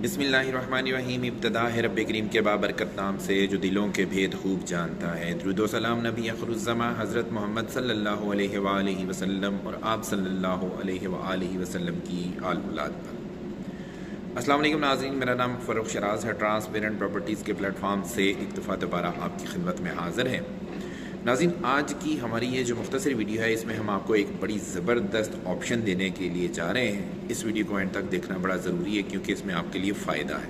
बिस्मिल्लाहिर्रहमानिर्रहीम। इब्तिदा है रब्बे करीम के बाबरकत नाम से जो दिलों के भेद खूब जानता है। दुरूद व सलाम नबी अखरुज़्ज़मा हज़रत मोहम्मद सल्लल्लाहु अलैहि वसल्लम और आप सल्लल्लाहु अलैहि वसल्लम की आल औलाद पर। अस्सलाम वालेकुम नाज़रीन, मेरा नाम फ़ारूक शराज है। ट्रांसपेरेंट प्रॉपर्टीज़ के प्लेटफॉर्म से एक दफ़ा दोबारा आपकी खिदमत में हाज़िर है। नाज़रीन, आज की हमारी ये जो मुख्तसर वीडियो है, इसमें हम आपको एक बड़ी ज़बरदस्त ऑप्शन देने के लिए जा रहे हैं। इस वीडियो को एंड तक देखना बड़ा ज़रूरी है क्योंकि इसमें आपके लिए फ़ायदा है।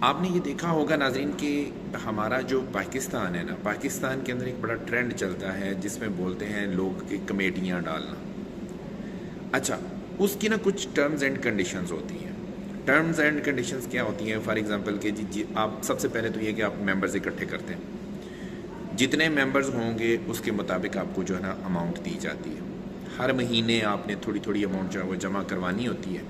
आपने ये देखा होगा नाज़रीन कि हमारा जो पाकिस्तान है ना, पाकिस्तान के अंदर एक बड़ा ट्रेंड चलता है जिसमें बोलते हैं लोग कि कमेटियाँ डालना। अच्छा, उसकी ना कुछ टर्म्स एंड कंडीशंस होती हैं। टर्म्स एंड कंडीशंस क्या होती हैं? फॉर एग्ज़ाम्पल कि जी आप सबसे पहले तो ये कि आप मेंबर्स इकट्ठे करते हैं। जितने मेंबर्स होंगे उसके मुताबिक आपको जो है ना अमाउंट दी जाती है। हर महीने आपने थोड़ी थोड़ी अमाउंट जो है वो जमा करवानी होती है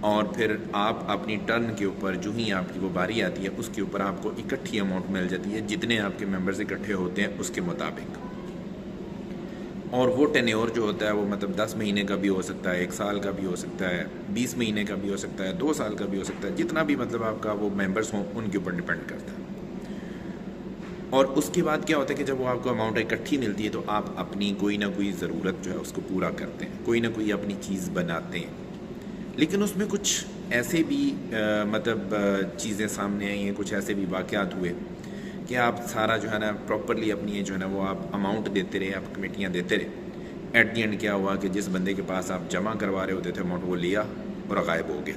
और फिर आप अपनी टर्न के ऊपर जो ही आपकी वो बारी आती है उसके ऊपर आपको इकट्ठी अमाउंट मिल जाती है जितने आपके मेंबर्स इकट्ठे होते हैं उसके मुताबिक। और वो टेन्योर जो होता है वो मतलब 10 महीने का भी हो सकता है, 1 साल का भी हो सकता है, 20 महीने का भी हो सकता है, 2 साल का भी हो सकता है। जितना भी मतलब आपका वो मेंबर्स हों उनके ऊपर डिपेंड करता है। और उसके बाद क्या होता है कि जब वो आपको अमाउंट इकट्ठी मिलती है तो आप अपनी कोई ना कोई ज़रूरत जो है उसको पूरा करते हैं, कोई ना कोई अपनी चीज़ बनाते हैं। लेकिन उसमें कुछ ऐसे भी चीज़ें सामने आई हैं, कुछ ऐसे भी वाक़यात हुए कि आप सारा जो है ना प्रॉपरली अपनी जो है ना वो आप अमाउंट देते रहे, आप कमेटियाँ देते रहे। एट दी एंड क्या हुआ कि जिस बंदे के पास आप जमा करवा रहे होते थे अमाउंट, वो लिया और गायब हो गया।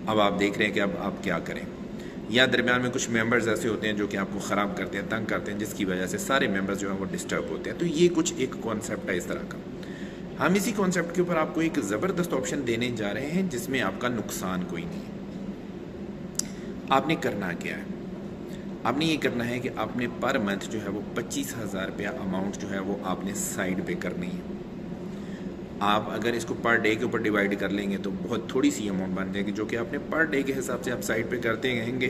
अब आप देख रहे हैं कि अब आप क्या करें। या दरमियान में कुछ मेंबर्स ऐसे होते हैं जो कि आपको ख़राब करते हैं, तंग करते हैं, जिसकी वजह से सारे मेंबर्स जो हैं वो डिस्टर्ब होते हैं। तो ये कुछ एक कॉन्सेप्ट है इस तरह का। हम इसी कॉन्सेप्ट के ऊपर आपको एक ज़बरदस्त ऑप्शन देने जा रहे हैं जिसमें आपका नुकसान कोई नहीं है। आपने करना क्या है? आपने ये करना है कि आपने पर मंथ जो है वो 25,000 रुपया अमाउंट जो है वो आपने साइड पे करनी है। आप अगर इसको पर डे के ऊपर डिवाइड कर लेंगे तो बहुत थोड़ी सी अमाउंट बन जाएगी, जो कि आपने पर डे के हिसाब से आप साइड पे करते रहेंगे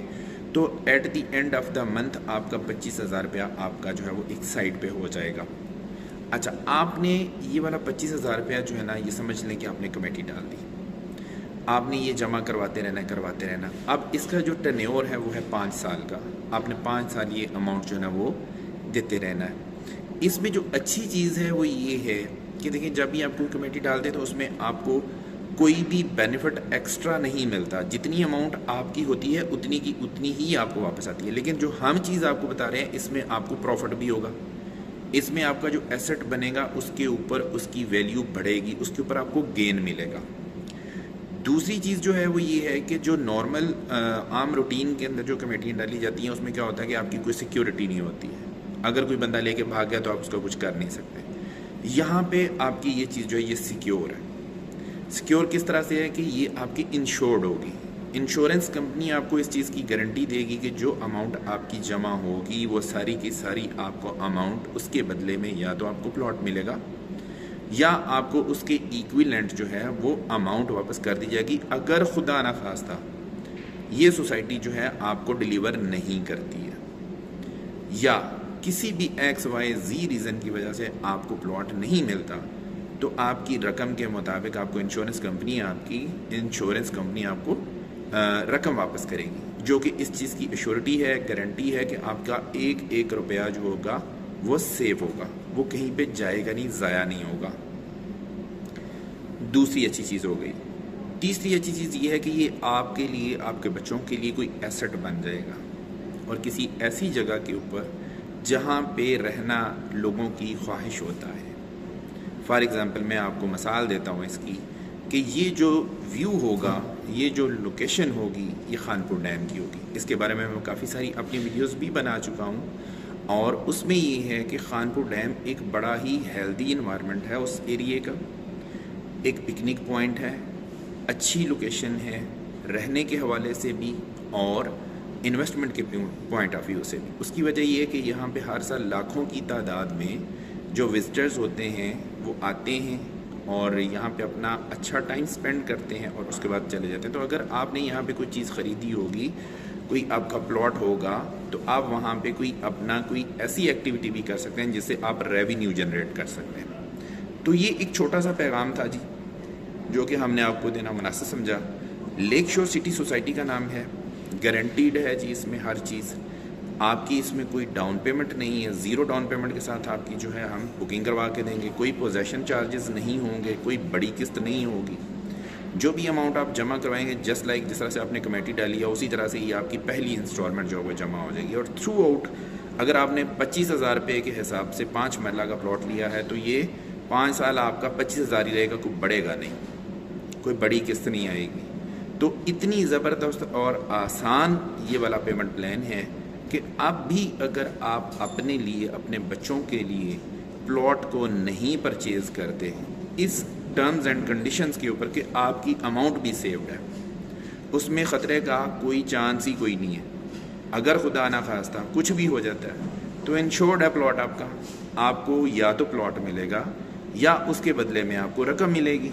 तो at the end of the month आपका 25,000 रुपया आपका जो है वो एक साइड पे हो जाएगा। अच्छा, आपने ये वाला 25,000 रुपया जो है ना, ये समझ लें कि आपने कमेटी डाल दी। आपने ये जमा करवाते रहना। अब इसका जो टेन्योर है वो है 5 साल का। आपने 5 साल ये अमाउंट जो है ना वो देते रहना है। इसमें जो अच्छी चीज़ है वो ये है कि देखिए, जब भी आप कोई कमेटी डालते हैं तो उसमें आपको कोई भी बेनिफिट एक्स्ट्रा नहीं मिलता। जितनी अमाउंट आपकी होती है उतनी की उतनी ही आपको वापस आती है। लेकिन जो हम चीज़ आपको बता रहे हैं इसमें आपको प्रॉफिट भी होगा, इसमें आपका जो एसेट बनेगा उसके ऊपर उसकी वैल्यू बढ़ेगी, उसके ऊपर आपको गेन मिलेगा। दूसरी चीज़ जो है वो ये है कि जो नॉर्मल आम रूटीन के अंदर जो कमेटियाँ डाली जाती हैं उसमें क्या होता है कि आपकी कोई सिक्योरिटी नहीं होती है। अगर कोई बंदा लेके भाग गया तो आप उसका कुछ कर नहीं सकते। यहाँ पे आपकी ये चीज़ जो है ये सिक्योर है। सिक्योर किस तरह से है कि ये आपकी इंश्योर्ड होगी। इंश्योरेंस कंपनी आपको इस चीज़ की गारंटी देगी कि जो अमाउंट आपकी जमा होगी वो सारी की सारी आपको अमाउंट उसके बदले में या तो आपको प्लॉट मिलेगा या आपको उसके इक्विवेलेंट जो है वो अमाउंट वापस कर दी जाएगी, अगर खुदा ना खास्ता ये सोसाइटी जो है आपको डिलीवर नहीं करती है या किसी भी XYZ रीज़न की वजह से आपको प्लॉट नहीं मिलता, तो आपकी रकम के मुताबिक आपको इंश्योरेंस कंपनी आपको रकम वापस करेगी, जो कि इस चीज़ की एश्योरिटी है, गारंटी है कि आपका एक एक रुपया जो होगा वो सेफ होगा, वो कहीं पे जाएगा नहीं, ज़ाया नहीं होगा। दूसरी अच्छी चीज़ हो गई। तीसरी अच्छी चीज़ ये है कि ये आपके लिए, आपके बच्चों के लिए कोई एसेट बन जाएगा और किसी ऐसी जगह के ऊपर जहाँ पे रहना लोगों की ख्वाहिश होता है। फॉर एग्ज़ाम्पल मैं आपको मिसाल देता हूँ इसकी कि ये जो व्यू होगा, ये जो लोकेशन होगी, ये खानपुर डैम की होगी। इसके बारे में मैं काफ़ी सारी अपनी वीडियोस भी बना चुका हूँ और उसमें ये है कि खानपुर डैम एक बड़ा ही हेल्दी इन्वायरमेंट है उस एरिए का, एक पिकनिक पॉइंट है, अच्छी लोकेशन है रहने के हवाले से भी और इन्वेस्टमेंट के पॉइंट ऑफ व्यू से भी। उसकी वजह ये है कि यहाँ पे हर साल लाखों की तादाद में जो विजिटर्स होते हैं वो आते हैं और यहाँ पे अपना अच्छा टाइम स्पेंड करते हैं और उसके बाद चले जाते हैं। तो अगर आपने यहाँ पे कोई चीज़ ख़रीदी होगी, कोई आपका प्लॉट होगा, तो आप वहाँ पे कोई ऐसी एक्टिविटी भी कर सकते हैं जिससे आप रेवेन्यू जनरेट कर सकते हैं। तो ये एक छोटा सा पैगाम था जी, जो कि हमने आपको देना मुनासिब समझा। लेक शोर सिटी सोसाइटी का नाम है, गारंटीड है जी इसमें हर चीज़। आपकी इसमें कोई डाउन पेमेंट नहीं है, ज़ीरो डाउन पेमेंट के साथ आपकी जो है हम बुकिंग करवा के देंगे। कोई पोजेशन चार्जेस नहीं होंगे, कोई बड़ी किस्त नहीं होगी। जो भी अमाउंट आप जमा करवाएंगे जस्ट लाइक जिस तरह से आपने कमेटी डाली है उसी तरह से ही आपकी पहली इंस्टॉलमेंट जो है जमा हो जाएगी। और थ्रू आउट अगर आपने 25,000 रुपये के हिसाब से 5 मरला का प्लॉट लिया है तो ये 5 साल आपका 25,000 ही रहेगा, कोई बढ़ेगा नहीं, कोई बड़ी किस्त नहीं आएगी। तो इतनी ज़बरदस्त और आसान ये वाला पेमेंट प्लान है कि अब भी अगर आप अपने लिए, अपने बच्चों के लिए प्लॉट को नहीं परचेज़ करते हैं इस टर्म्स एंड कंडीशंस के ऊपर कि आपकी अमाउंट भी सेव्ड है, उसमें ख़तरे का कोई चांस ही कोई नहीं है। अगर खुदा ना खास्ता कुछ भी हो जाता है तो इंश्योर्ड है प्लॉट आपका, आपको या तो प्लॉट मिलेगा या उसके बदले में आपको रकम मिलेगी।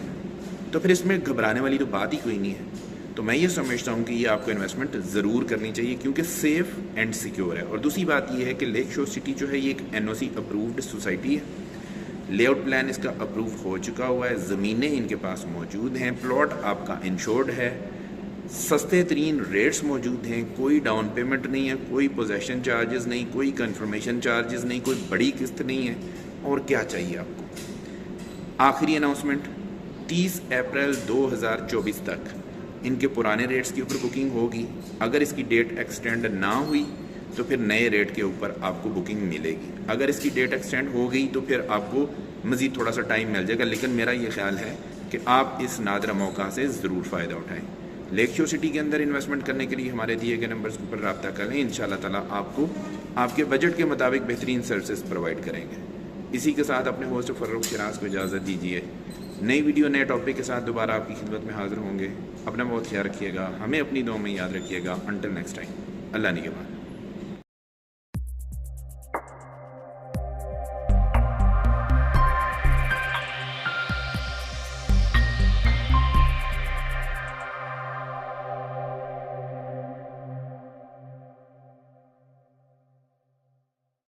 तो फिर इसमें घबराने वाली तो बात ही कोई नहीं है। तो मैं ये समझता हूँ कि ये आपको इन्वेस्टमेंट ज़रूर करनी चाहिए क्योंकि सेफ़ एंड सिक्योर है। और दूसरी बात ये है कि लेक शोर सिटी जो है ये एक NOC अप्रूव्ड सोसाइटी है, लेआउट प्लान इसका अप्रूव हो चुका हुआ है, ज़मीनें इनके पास मौजूद हैं, प्लॉट आपका इंश्योर्ड है, सस्ते तरीन रेट्स मौजूद हैं, कोई डाउन पेमेंट नहीं है, कोई पोजेशन चार्जेस नहीं, कोई कंफर्मेशन चार्जेस नहीं, कोई बड़ी किस्त नहीं है। और क्या चाहिए आपको। आखिरी अनाउंसमेंट 30 अप्रैल 2024 तक इनके पुराने रेट्स के ऊपर बुकिंग होगी। अगर इसकी डेट एक्सटेंड ना हुई तो फिर नए रेट के ऊपर आपको बुकिंग मिलेगी। अगर इसकी डेट एक्सटेंड हो गई तो फिर आपको मज़ीद थोड़ा सा टाइम मिल जाएगा, लेकिन मेरा ये ख्याल है कि आप इस नादरा मौका से ज़रूर फ़ायदा उठाएं। लेक शोर सिटी के अंदर इन्वेस्टमेंट करने के लिए हमारे दिए गए नंबर्स के ऊपर रब्ता करें। इंशाअल्लाह ताला आपको आपके बजट के मुताबिक बेहतरीन सर्विसेज प्रोवाइड करेंगे। इसी के साथ अपने होस्ट फ़र्रुख शराज को इजाज़त दीजिए। नई वीडियो नए टॉपिक के साथ दोबारा आपकी खिदमत में हाज़िर होंगे। अपना बहुत ख्याल रखिएगा, हमें अपनी दुआ में याद रखिएगा। अंटिल नेक्स्ट टाइम, अल्लाह निगहबान।